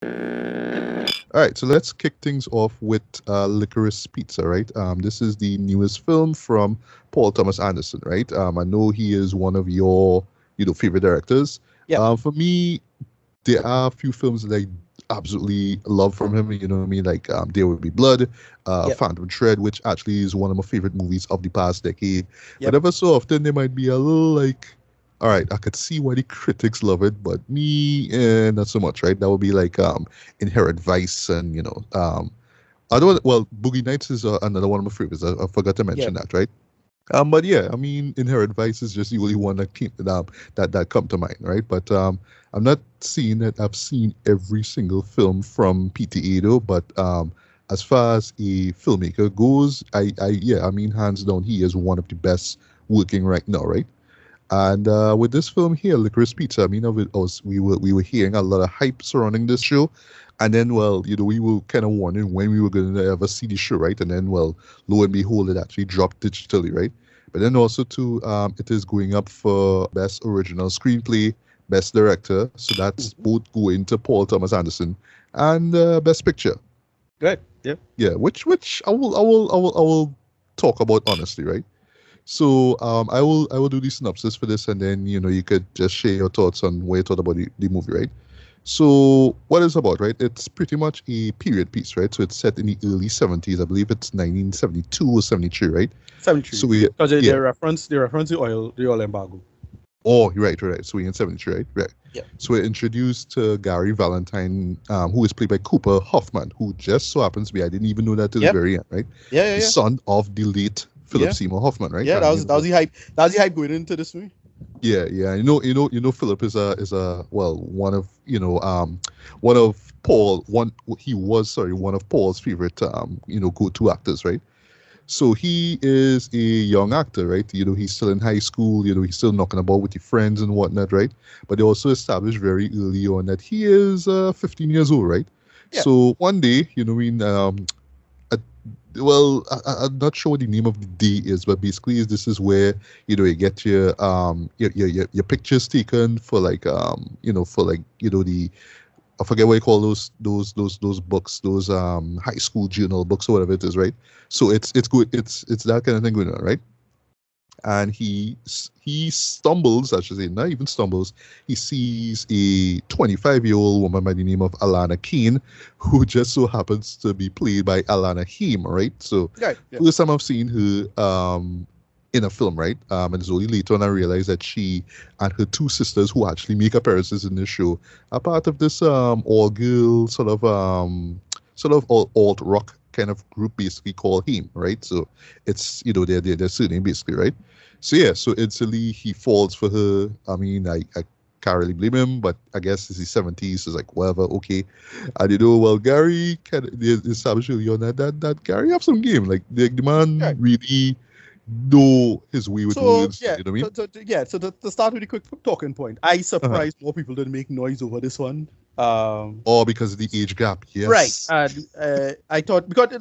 All right, so let's kick things off with Licorice Pizza, right? This is the newest film from Paul Thomas Anderson, right? I know he is one of your, favorite directors. Yep. For me, there are a few films that I absolutely love from him. You know what I mean? Like There Will Be Blood, Yep. Phantom Thread, which actually is one of my favorite movies of the past decade. But Yep. ever so often, there might be a little like, all right, I could see why the critics love it, but me, not so much, right? That would be like Inherent Vice and, I don't, well, Boogie Nights is another one of my favorites. I forgot to mention Yep. that, right? But yeah, I mean, Inherent Vice is just the only one that came that come to mind, right? But I'm not seeing that I've seen every single film from PTA though. But as far as a filmmaker goes, yeah, I mean, hands down, he is one of the best working right now, right? And with this film here, Licorice Pizza, I mean, we were hearing a lot of hype surrounding this show, and then well, we were kind of wondering when we were going to ever see the show, right? And then well, lo and behold, it actually dropped digitally, right? But then also too, it is going up for best original screenplay, best director, so that's Mhm. both going to Paul Thomas Anderson, and best picture. Good. Yep. Yeah, which I will talk about honestly, right? So I will do the synopsis for this, and then you could just share your thoughts on what you thought about the movie, right? So what it's about, right? It's pretty much a period piece, right? So it's set in the early 70s. I believe it's 1972 or 73, right? 73. So we Because they yeah. reference the oil embargo. Oh, you're right, right. So we're in 73, right? Right. Yep. So we're introduced to Gary Valentine, who is played by Cooper Hoffman, who just so happens to be, I didn't even know that till the Yep. very end, right? Yeah. Yeah. The Yeah. son of the late Philip Yeah. Seymour Hoffman, right? Yeah. And, That was the hype. That was the hype going into this movie. yeah, yeah. Philip is a well, one of Paul one he was sorry one of Paul's favorite go-to actors, right? So he is a young actor, right? He's still in high school. He's still knocking about with his friends and whatnot, right? But they also established very early on that he is 15 years old, right? Yeah. So one day, uh, well, I'm not sure what the name of the day is, but basically, this is where you get your pictures taken for like the I forget what you call those books, those high school journal books or whatever it is, right? So it's good, it's that kind of thing going on, right? And he stumbles, I should say, not even stumbles. He sees a 25-year-old woman by the name of Alana Keen, who just so happens to be played by Alana Haim, right? So Right. Yeah. first time I've seen her in a film, right? And it's only later on I realized that she and her two sisters, who actually make appearances in this show, are part of this all girl sort of all alt rock kind of group basically called him, right? So it's their surname basically, right? So yeah, so instantly he falls for her. I mean, I can't really blame him, but I guess it's his 70s, so it's like whatever, okay. And well, Gary kind of established early on that Gary have some game. Like the man Right. really know his way with So words. yeah. You know what I mean? So to start with a quick talking point, I surprised more people didn't make noise over this one. Oh, because of the age gap. Right. Yes. And I thought but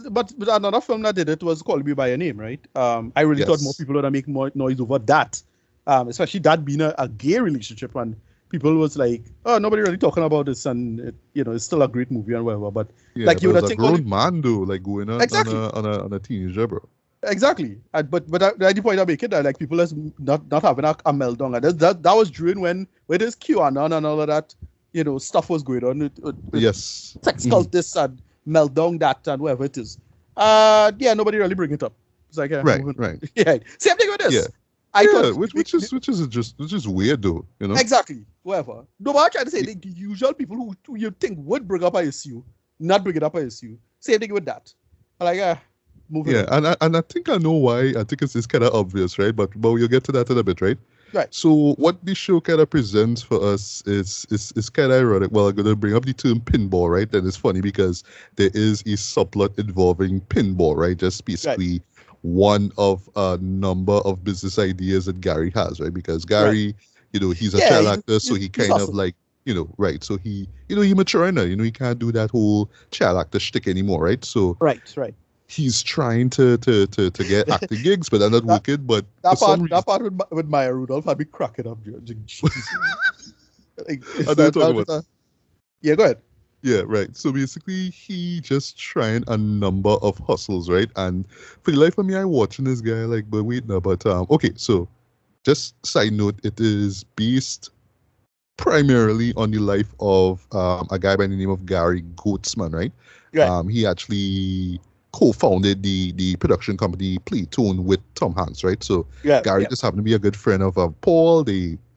another film that did it was Call Me by Your Name, right? I really thought more Yes. people would make more noise over that, especially that being a gay relationship, and people was like, oh, nobody really talking about this, and it's still a great movie and whatever. But Yeah, like but you it would was a think, all grown man though, like going on exactly, on a teenager, bro. exactly. But that's the point I make it that like people is not having a meltdown, and that was during when this QAnon and all of that stuff was going on. With Yes. sex Mhm. cultists and meltdown that and whatever it is. Yeah, nobody really bring it up. It's like Right, moving. right. Yeah, same thing with this. Yeah. I Yeah, thought which is weird though, exactly whatever. No, but I'm trying to say the usual people who you think would bring up an issue, not bring it up an issue. Same thing with that. I like moving Yeah, on. and I think I know why. I think it's kind of obvious, right? But we'll get to that in a bit, right? Right. So what the show kind of presents for us is kind of ironic. Well, I'm gonna bring up the term pinball, right? And it's funny because there is a subplot involving pinball, right? Just Right. basically one of a number of business ideas that Gary has, right? Because Right. Gary, he's a Yeah, child actor, so he he's kind of awesome. like, right. So he maturing now. He can't do that whole child actor shtick anymore, right? So Right. he's trying to get acting gigs, but they're not That working. But for that some part reason, that part with Maya Rudolph had me cracking up. Like, I know that you're talking was about. yeah, go ahead. Yeah, right. So basically, he just trying a number of hustles, right? And for the life of me, I watching this guy like, but wait now, but okay. So just side note, it is based primarily on the life of a guy by the name of Gary Goatsman, right? Right. He actually co-founded the production company Playtone with Tom Hanks, right? So Yeah. Gary Yeah. just happened to be a good friend of Paul.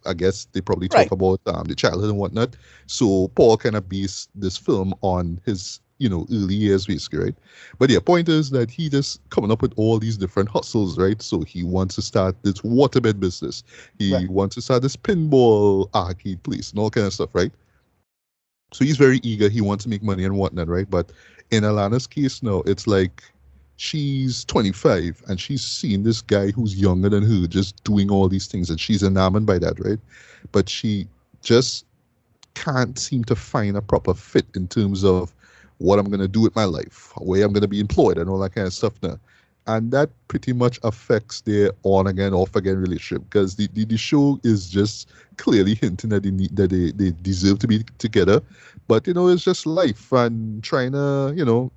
I guess they probably talk Right. about the childhood and whatnot. So Paul kind of based this film on his early years basically, right? But yeah, point is that he just coming up with all these different hustles, right? So he wants to start this waterbed business. Right. He wants to start this pinball arcade place and all kind of stuff, right? So he's very eager. He wants to make money and whatnot, right? But in Alana's case now, it's like she's 25 and she's seeing this guy who's younger than her just doing all these things and she's enamored by that, right? But she just can't seem to find a proper fit in terms of what I'm going to do with my life, where I'm going to be employed, and all that kind of stuff now. And that pretty much affects their on again, off again relationship because the show is just clearly hinting that they deserve to be together. But, it's just life and trying to,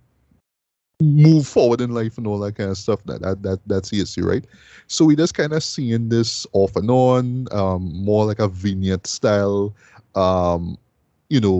move forward in life and all that kind of stuff. That's the issue, right? So we just kind of seeing this off and on, more like a vignette style, um,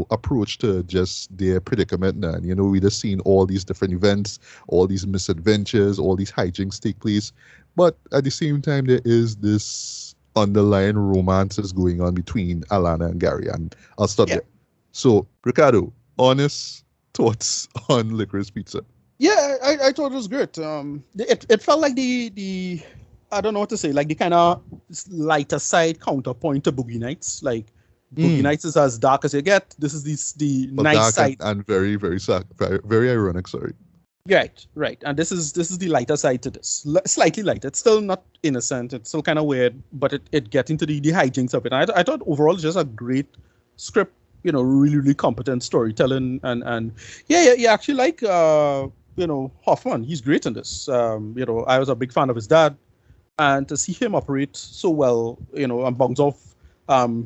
approach to just their predicament. And we just seeing all these different events, all these misadventures, all these hijinks take place. But at the same time, there is this underlying romances going on between Alana and Gary, and I'll stop Yeah. there. So, Ricardo, honest thoughts on Licorice Pizza? Yeah, I thought it was great. It felt like the I don't know what to say, like the kind of lighter side counterpoint to Boogie Nights. Like Boogie Mm. Nights is as dark as you get. This is the But nice dark side. and very, very, very, very ironic. Sorry. Right, right. And this is the lighter side to this. Slightly lighter. It's still not innocent. It's still kind of weird, but it gets into the hijinks of it. And I thought overall it's just a great script. Really, really competent storytelling, and yeah. Actually like Hoffman. He's great in this. I was a big fan of his dad, and to see him operate so well, and bounce off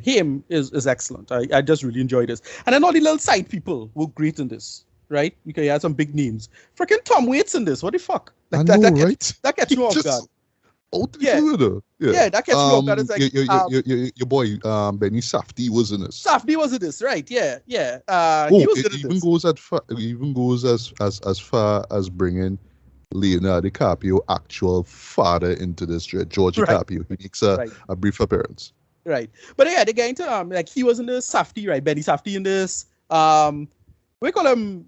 him is excellent. I just really enjoyed this. And then all the little side people were great in this, right? Because you had some big names. Freaking Tom Waits in this. What the fuck? I Like know, that right? that gets you off Just guard. out the Yeah. blue, yeah. Yeah, that gets me off guard. It's like your boy Benny Safdie was in this. Safdie was in this, right? Yeah. Oh, He was it good at even this. goes as far as bringing Leonardo DiCaprio, actual father, into this. George Right. DiCaprio. He makes Right. a brief appearance. Right. But yeah, they get into like he was in this Safdie, right? Benny Safdie in this. We call him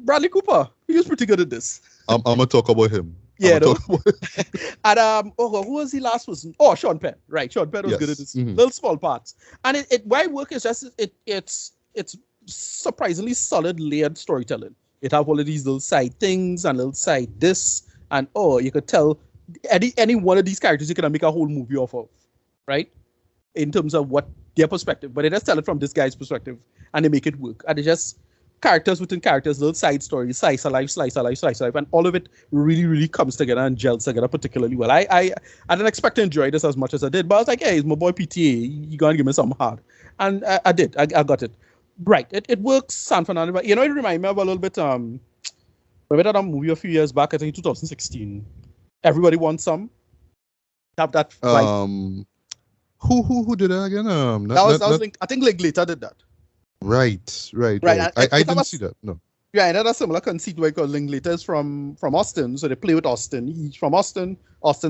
Bradley Cooper. He was pretty good at this. I'm gonna talk about him. Yeah, I'ma talk about him. And who was the last person? Oh, Sean Penn. Right, Sean Penn was Yes. good at this Mhm. little small parts. And why it work is just it's surprisingly solid layered storytelling. It have all of these little side things and little side this, and you could tell any one of these characters you can make a whole movie off of, right? In terms of what their perspective, but they just tell it from this guy's perspective, and they make it work. And they just characters within characters, little side stories, slice of life, and all of it really, really comes together and gels together particularly well. I didn't expect to enjoy this as much as I did, but I was like, hey, it's my boy PTA, you gonna give me something hard, and I did. I got it. Right, it works. San Fernando, but it reminded me of a little bit. We did a movie a few years back, I think 2016. Everybody Wants Some. Have that vibe. Who did that again? That was Link. I think Linklater did that. Right. Right, I didn't see that. No. Yeah, and that's a similar conceit where Linklater is from Austin, so they play with Austin. He's from Austin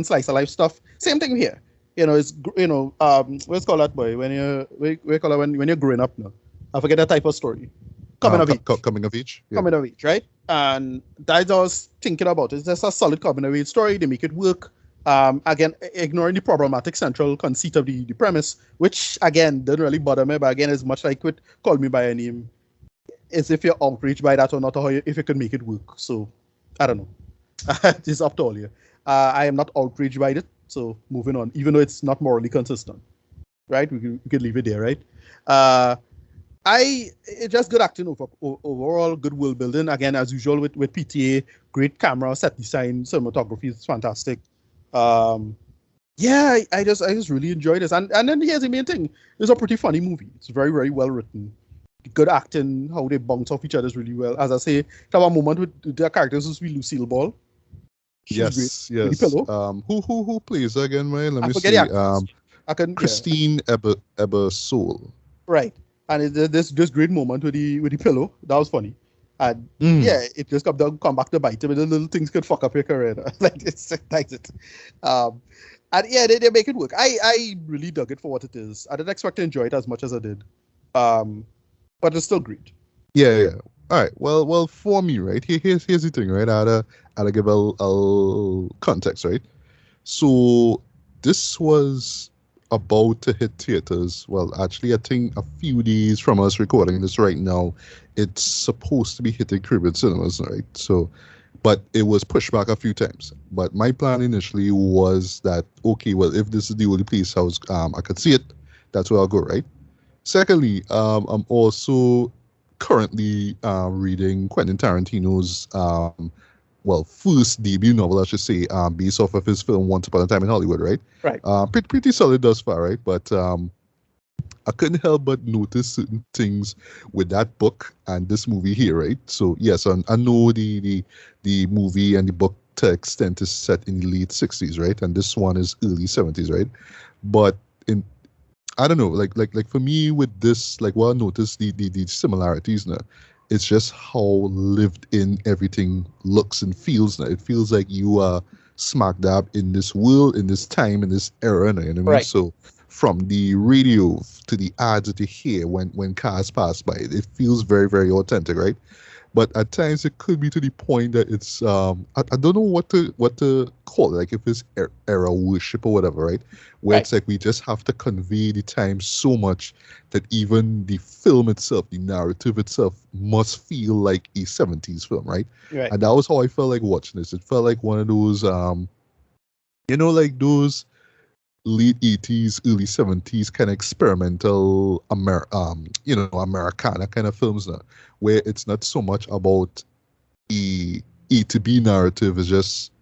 slice of life stuff. Same thing here. It's what's called that boy when we call it when you're growing up now. I forget that type of story. Coming of age. Coming of age. Yeah. Coming of age, right? And that's what I was thinking about. It's just a solid coming of age story. They make it work. Again, ignoring the problematic central conceit of the premise, which again didn't really bother me, but again is much like with Call Me by a Name, is if you're outraged by that or not, or if you can make it work. So I don't know. It's up to all you. I am not outraged by it, so moving on, even though it's not morally consistent. Right? We could leave it there, right? It's just good acting overall, good world building. Again, as usual with PTA, great camera, set design, cinematography is fantastic. Yeah, I just really enjoyed this. And then here's the main thing. It's a pretty funny movie. It's very, very well written. good acting, how they bounce off each other's really well. As I say, have a moment with their characters who's Lucille Ball. She's great. Yes, With the yes. pillow. Who plays her again, man? Let I me forget the see. actress. I can yeah. Christine Ebersole. Right. And this great moment with the pillow. That was funny. And Mm. yeah, it just come back to bite him, and the little things could fuck up your career. Like it's like it. And yeah, they make it work. I really dug it for what it is. I didn't expect to enjoy it as much as I did. But it's still great. Yeah. All right. Well, for me, right? Here's the thing, right? I'll give a context, right? So this was about to hit theaters. Well, actually, I think a few days from us recording this right now, it's supposed to be hitting Caribbean cinemas, right? So, but it was pushed back a few times. But my plan initially was that, okay, well, if this is the only place I could see it, that's where I'll go, right? Secondly, I'm also currently reading Quentin Tarantino's first debut novel, I should say, based off of his film Once Upon a Time in Hollywood, right? Right. Pretty solid thus far, right? But I couldn't help but notice certain things with that book and this movie here, right? So yes, I know the movie and the book to extent is set in the late 60s, right? And this one is early 70s, right? But I don't know, like for me with this, like what I noticed the similarities now, it's just how lived in everything looks and feels now. It feels like you are smack dab in this world, in this time, in this era, you know what I mean? Right. So from the radio to the ads that you hear when cars pass by, it feels very, very authentic, right? But at times it could be to the point that it's I don't know what to call it, like if it's era worship or whatever, right? Where it's like we just have to convey the time so much that even the film itself, the narrative itself, must feel like a 70s film, right? Right. And that was how I felt like watching this. It felt like one of those like those late 80s, early 70s kind of experimental Americana kind of films now, where it's not so much about A to B narrative. It's just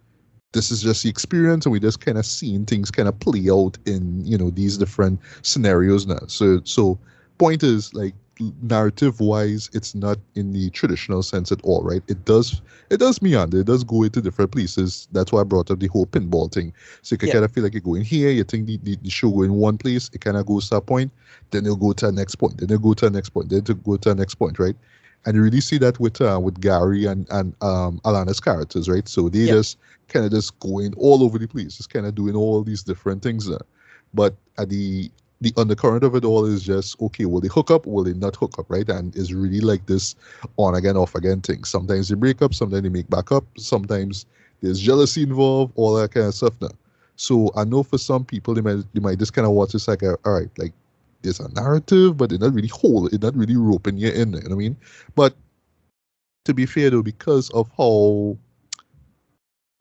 this is just the experience, and we just kind of seeing things kind of play out in these different scenarios now. So point is, like, narrative wise, it's not in the traditional sense at all, right? It does meander, it does go into different places. That's why I brought up the whole pinball thing. So you can kind of feel like you go in here, you think the show go in one place, it kind of goes to a point, then it'll go to the next point, then it'll go to the next point, then it'll go to the next point, right? And you really see that with Gary and Alana's characters, right? So they just kind of just going all over the place, just kind of doing all these different things there. But at the undercurrent of it all is just, okay, will they hook up, will they not hook up, right? And it's really like this on again, off again thing. Sometimes they break up, sometimes they make back up, sometimes there's jealousy involved, all that kind of stuff now. So I know for some people, they might just kind of watch this like, all right, like, there's a narrative, but they're not really it's not really roping you in there, you know what I mean? But to be fair though, because of how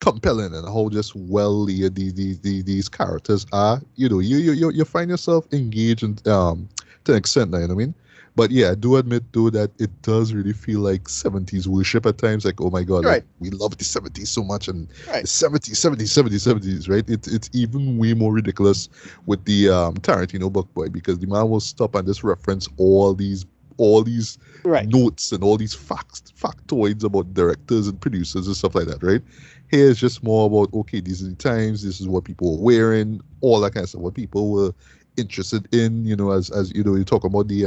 compelling and how just well laid these characters are, you find yourself engaged and to an extent now, you know what I mean? But yeah, I do admit though that it does really feel like 70s worship at times. Like, oh my god, like, we love the 70s so much, and the 70s, right? It's even way more ridiculous with the Tarantino book boy, because the man will stop and just reference all these notes and all these factoids about directors and producers and stuff like that, right? Here it's just more about, okay, these are the times, this is what people were wearing, all that kind of stuff, what people were interested in, as you talk about the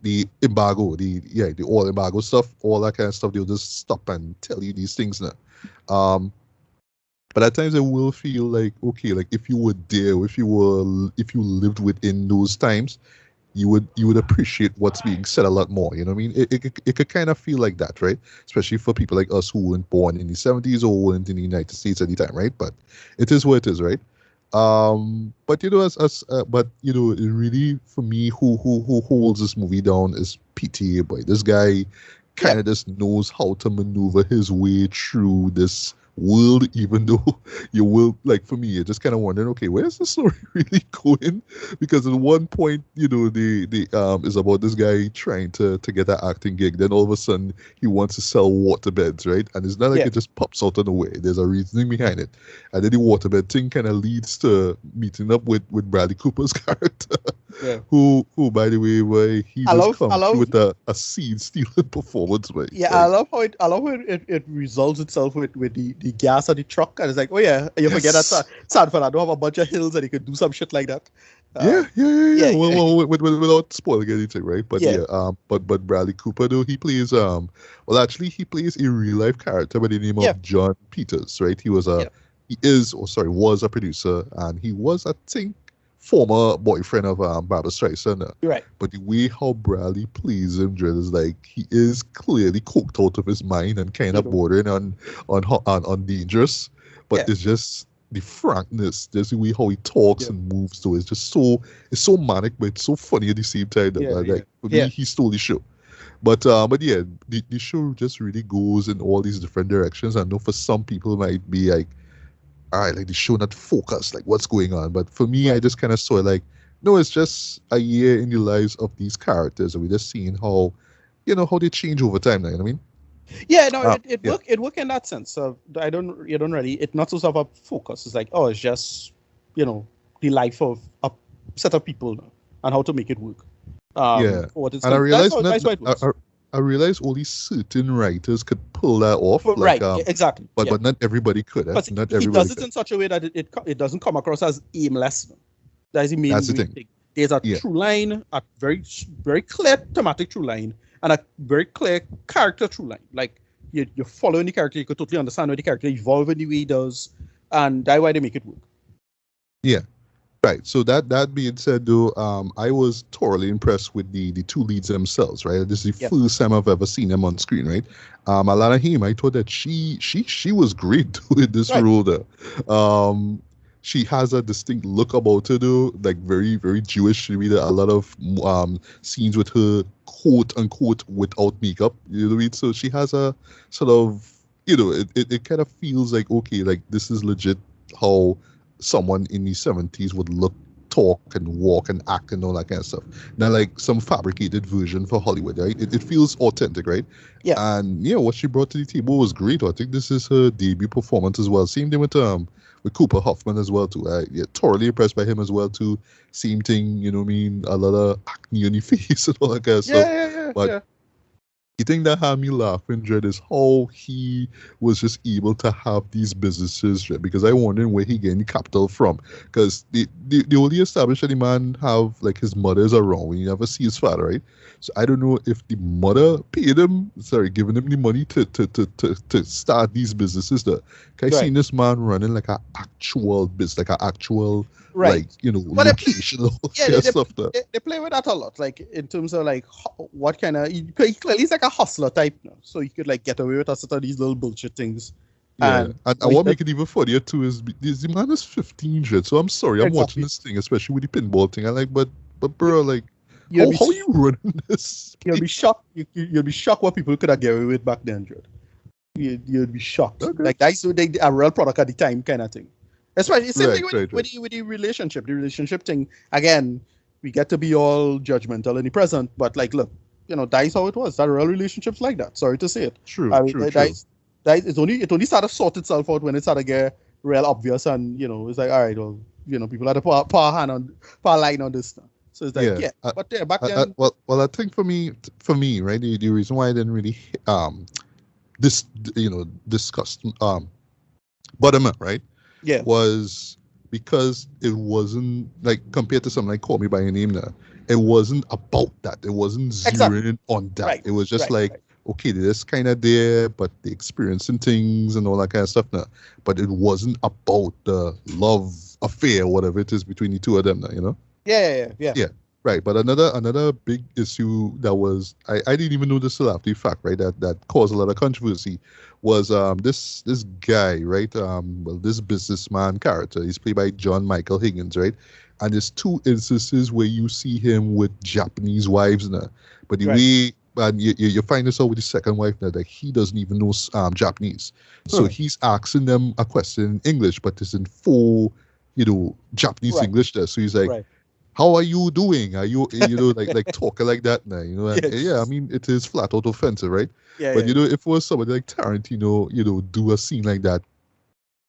the embargo, the oil embargo stuff, all that kind of stuff. They'll just stop and tell you these things now. But at times it will feel like, okay, like if you were there, if you lived within those times, you would appreciate what's being said a lot more. You know what I mean? It could kind of feel like that, right? Especially for people like us who weren't born in the 70s or weren't in the United States at the time, right? But it is what it is, right? But it really, for me, who holds this movie down is PTA boy. This guy kind of just knows how to maneuver his way through this world, even though you will, like, for me, you're just kind of wondering, okay, where's the story really going? Because at one point, the is about this guy trying to get an acting gig, then all of a sudden he wants to sell waterbeds, right? And it's not like it just pops out of the way. There's a reasoning behind it. And then the waterbed thing kind of leads to meeting up with Bradley Cooper's character. Yeah. who by the way, why he I just love, I come through love, with a scene stealing performance, way. yeah, Like, I love how it resolves itself with the gas of the truck, and it's like, oh yeah, you forget that yes. San Fernando have a bunch of hills and you could do some shit like that. Yeah, Um, yeah, yeah, yeah. yeah, Well, yeah, without spoiling anything, right? But yeah, yeah, but Bradley Cooper though he plays well actually he plays a real life character by the name yeah, of John Peters, right? yeah. He is, or sorry, was a producer, and he was, I think, former boyfriend of Barbara Streisand. You're right. But the way how Bradley plays him, Dread, is like he is clearly coked out of his mind and kind You of know, bordering on dangerous. But yeah, it's just the frankness, just the way how he talks yeah, and moves, though, it's just it's so manic, but it's so funny at the same time. Though. yeah, yeah, Like for yeah, me, he stole the show. But yeah, the show just really goes in all these different directions. I know for some people it might be like, all right, like the show not focused, like what's going on. But for me, I right. just kind of saw it like, no, it's just a year in the lives of these characters, and we're just seeing how, how they change over time. You know what I mean? Yeah, no, Yeah, it work in that sense. So you don't really, it's not so sort of a focus. It's like, oh, it's just, the life of a set of people now and how to make it work. yeah. For what it's And I done. That's realized that's why it works. I realized only certain writers could pull that off, like Right, yeah, exactly. but Yeah. not everybody could. Because Not he everybody does it could. in such a way that it doesn't come across as aimless. That is the That's the main thing. thing. There's a Yeah, true line, a very clear thematic true line, and a very clear character true line. Like you're following the character, you can totally understand why the character evolves in the way he does, and that's why they make it work. yeah. Right. So that being said, though, I was thoroughly impressed with the two leads themselves. Right. This is the Yeah, first time I've ever seen them on screen. Right. Alana Keen, I thought that she was great doing this right. role. There. She has a distinct look about her, though, like very very Jewish. We did a lot of scenes with her, quote unquote, without makeup. You know what I mean? So she has a sort of, it kind of feels like, okay, like this is legit how someone in the 70s would look, talk, and walk and act and all that kind of stuff. Not like some fabricated version for Hollywood, right? It feels authentic, right? Yeah, And yeah, what she brought to the table was great. I think this is her debut performance as well. Same thing with Cooper Hoffman as well too. I yeah, thoroughly impressed by him as well too. Same thing, you know what I mean? A lot of acne on the face and all that kind of yeah, stuff. yeah, yeah, But yeah. the thing that had me laughing, Dread, is how he was just able to have these businesses, Dread, because I wondering where he getting the capital from. Because the only established that the man have, like, his mother is around when you never see his father, right? So I don't know if the mother paid him, giving him the money to start these businesses. I Right, seen this man running like an actual business, like an actual, right. But location and all yeah, kind of stuff there. they play with that a lot, like in terms of like what kind of he clearly he's like a hustler type now, so he could like get away with a lot of these little bullshit things, Yeah, and and what he what does make it even funnier too is the man is 15, shit. So I'm sorry, I'm watching exactly. this thing, especially with the pinball thing. I like, but You, bro, like, you'll be how you running this? you'll be shocked. You'll be shocked what people could have get away with back then, Jude. You'll be shocked. Okay, Like that's what they a real product at the time kind of thing. That's why the same right, thing with, right, right. with the relationship. The relationship thing again, we get to be all judgmental in the present, but like, look, that's how it was. That real relationships like that. Sorry to say it. True, I mean, true, true. it only started to sort itself out when it started to get real obvious, and it's like, all right, well, people had a power line on this now. So it's like, Yeah, yeah, but yeah, back then, I think for me, right, the reason why I didn't really this discuss Butterman, right, yeah, was because it wasn't like compared to something like Call Me by Your Name now, it wasn't about that. It wasn't exactly, zeroing in on that. right, It was just right, like, right, okay, they're just kind of there, but they experiencing things and all that kind of stuff now. But it wasn't about the love affair, whatever it is between the two of them now, yeah. Yeah, right. But another big issue that was I didn't even know this till after the fact, right? That caused a lot of controversy was this guy, right? This businessman character. He's played by John Michael Higgins, right? And there's two instances where you see him with Japanese wives now, but the Right. way and you find this out with the second wife now that he doesn't even know Japanese, so Huh. he's asking them a question in English, but it's in full, Japanese Right. English there. So he's like, Right. how are you doing? Are you, like talking like that now, And yeah, I Yes. mean, it is flat out offensive, right? Yeah. But Yeah. if it was somebody like Tarantino, do a scene like that,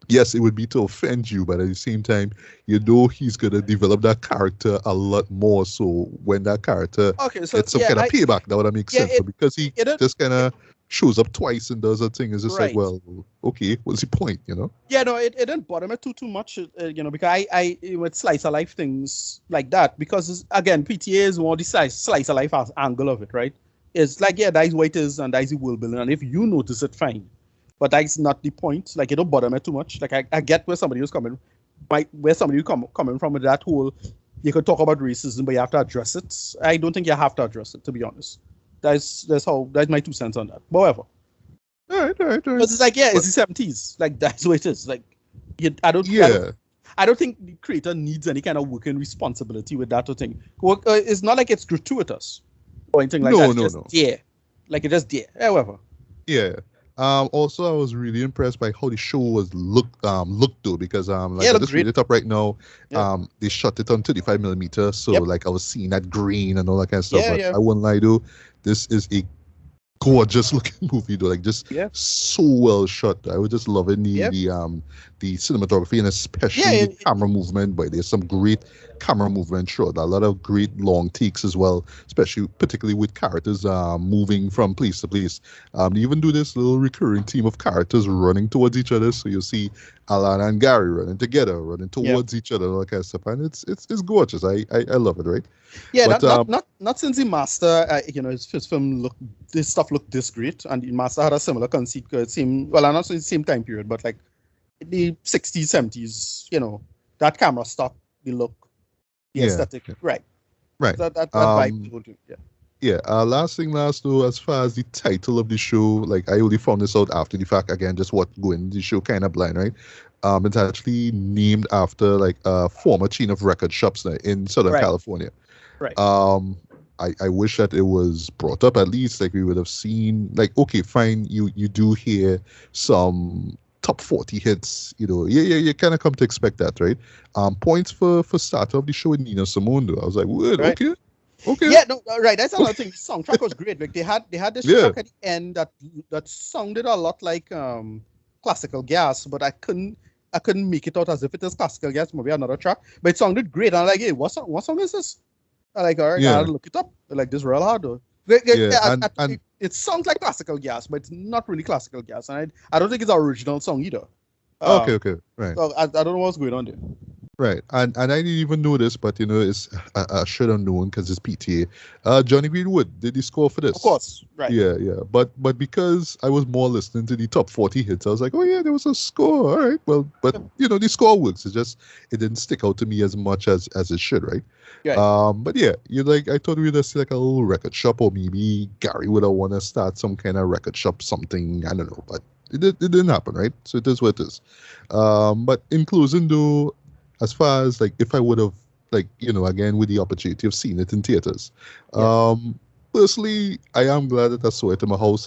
yes, it would be to offend you, but at the same time, you know he's gonna develop that character a lot more. So when that character Okay, so gets some kind of payback, that would make yeah, sense. But because he it just kind of shows up twice and does a thing, it's just like, right. well, okay, what's the point, you know? Yeah, no, it didn't bother me too much, because I with slice of life things like that, because again, PTA is more the slice of life angle of it, right? It's like, yeah, that's what it is, and that's the world building, and if you notice it, fine, but that's not the point. Like, it don't bother me too much. Like, I get where somebody was coming, where somebody coming from with that whole, you could talk about racism, but you have to address it. I don't think you have to address it, to be honest. That's my 2 cents on that. But whatever. All right, all right, all right. Because it's like, yeah, it's the 70s. Like, that's what it is. Like, I don't think the creator needs any kind of working responsibility with that or thing. It's not like it's gratuitous or anything like that. It's just there. Like, it's just there. However. Yeah. Also, I was really impressed by how the show was looked though, because like I just read it up right now. They shot it on 35mm, so like I was seeing that green and all that kind of stuff. But I wouldn't lie though, this is a gorgeous looking movie though, like just so well shot. I was just loving the cinematography and especially the camera movement. But there's some great camera movement shot, a lot of great long takes as well, particularly with characters moving from place to place. They even do this little recurring theme of characters running towards each other, so you see Alana and Gary running together, running towards each other, all that kind of stuff, and it's gorgeous. I love it, right? Yeah, but, not since the Master, his first film this stuff looked this great, and the Master had a similar conceit. It seemed, well, not in the same time period, but like the 60s, 70s, that camera stock, the look, the aesthetic, right? That vibe will do, Yeah, last though, as far as the title of the show, like I only found this out after the fact, again, just what going the show kind of blind, right? It's actually named after like a former chain of record shops in Southern California. Right. I wish that it was brought up at least, like we would have seen, like, okay, fine, you do hear some top 40 hits, you kind of come to expect that, right? Points for starter of the show with Nina Simone, though. I was like, what? Okay. Okay. Yeah, no, right. That's another thing. The soundtrack was great. Like they had this track at the end that sounded a lot like Classical Gas, but I couldn't make it out as if it is Classical Gas, maybe another track. But it sounded great. And I'm like, hey, what song is this? I'm like, all right, I had to look it up. Like, this real hard though. It sounds like Classical Gas, but it's not really Classical Gas, and I don't think it's our original song either. Okay, right. So I don't know what's going on there. Right, and I didn't even know this, but it's I should have known because it's PTA. Johnny Greenwood did the score for this. Of course, right. Yeah, but because I was more listening to the top 40 hits, I was like, oh yeah, there was a score. All right, well, but the score works. It's just it didn't stick out to me as much as it should, right? But yeah, I thought we'd see like a little record shop, or maybe Gary would have want to start some kind of record shop, something, I don't know, but it didn't happen, right? So it is what it is. But in closing though, as far as like if I would have again with the opportunity of seeing it in theaters, personally I am glad that I saw it in my house.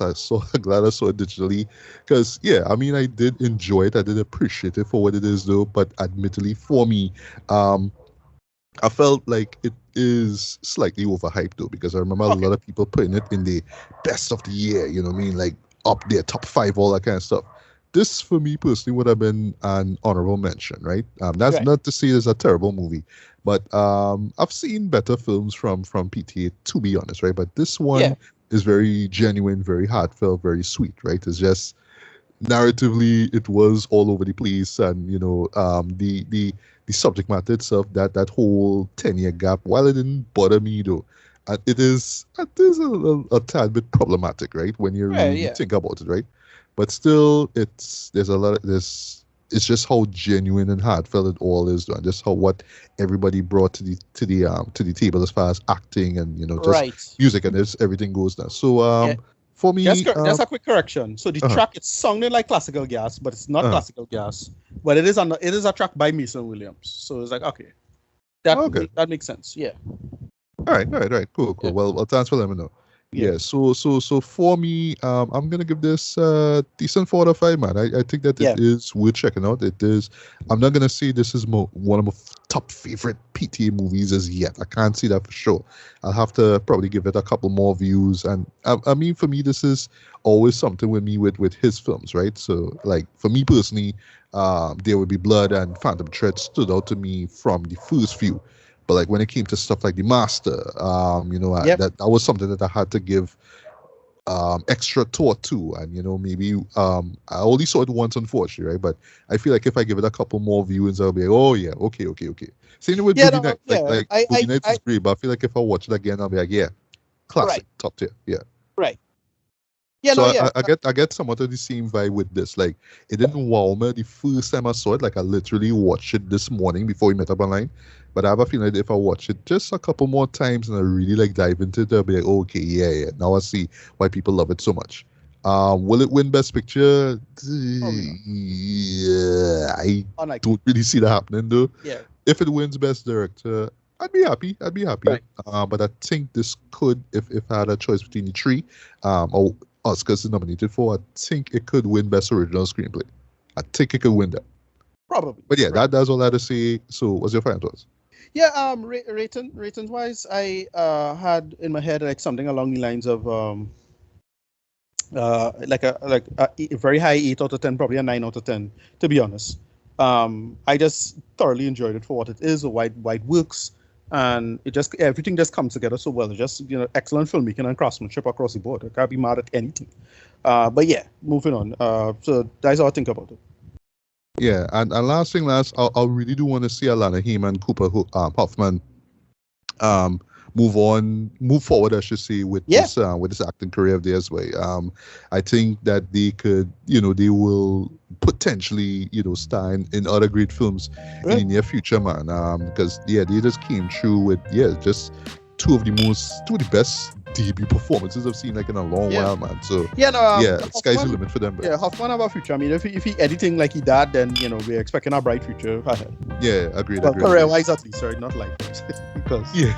Glad I saw it digitally, because I did enjoy it. I did appreciate it for what it is though, but admittedly for me, I felt like it is slightly overhyped though, because I remember a lot of people putting it in the best of the year, like up there, top 5, all that kind of stuff. This, for me personally, would have been an honorable mention, right? That's not to say it's a terrible movie, but I've seen better films from PTA, to be honest, right? But this one is very genuine, very heartfelt, very sweet, right? It's just narratively, it was all over the place, and the subject matter itself, that whole 10-year gap, while it didn't bother me though, it is a tad bit problematic, right? When you really think about it, right? But still, it's just how genuine and heartfelt it all is, and just how what everybody brought to the table as far as acting and just music, and everything goes now. So for me, just a quick correction. So the track, it's sounding like Classical Gas, but it's not Classical Gas. But it is a track by Mason Williams. So it's like that makes sense. Yeah. All right, cool. Yeah. Well, thanks for letting me know. Yeah, so for me, I'm gonna give this decent 4 out of 5, man. I think that Yeah. it is worth checking out. It is. I'm not gonna say this is one of my top favorite PTA movies as yet. I can't see that for sure. I'll have to probably give it a couple more views. And I mean, for me, this is always something with me with his films, right? So, like for me personally, There Will Be Blood and Phantom Thread stood out to me from the first few. But like when it came to stuff like The Master, Yep. that was something that I had to give extra thought to, and maybe I only saw it once, unfortunately, right? But I feel like if I give it a couple more viewings, I'll be like, oh yeah, okay, okay, okay. Same with Yeah. Boogie No. Nights, Yeah. like Boogie Nights is great, but I feel like if I watch it again, I'll be like, yeah, classic, Right. top tier, yeah. Right. Yeah. So No. I, Yeah. I I get I get somewhat of the same vibe with this. Like it didn't wow me the first time I saw it. Like I literally watched it this morning before we met up online. But I have a feeling that if I watch it just a couple more times and I really like dive into it, I'll be like, oh, okay, yeah. Now I see why people love it so much. Will it win Best Picture? Probably not. Yeah, I Unlikely. don't really see that happening though. Yeah. If it wins Best Director, I'd be happy. I'd be happy. Right. But I think this could, if I had a choice between the three, or Oscars is nominated for, I think it could win Best Original Screenplay. I think it could win that. Probably. But yeah, Right. that's all I had to say. So, what's your final thoughts? Yeah. Ratings wise, I had in my head like something along the lines of like a very high 8 out of 10, probably a 9 out of 10, to be honest. I just thoroughly enjoyed it for what it is, or why it works, and everything just comes together so well. It's just excellent filmmaking and craftsmanship across the board. I can't be mad at anything. But yeah, moving on. So that's how I think about it. Yeah, and last thing, I really do want to see Alana Keen and Cooper Hoffman move forward, I should say, with this acting career of theirs. Way, I think that they could, they will potentially, star in other great films in the near future, man. Because they just came through with just two of the best debut performances I've seen like in a long while, man. So sky's the limit for them. Yeah, Hoffman have a future. I mean, if he editing like he did, then we're expecting a bright future ahead. Yeah, agreed. Well, career-wise at least, sorry, not life-wise. Because yeah.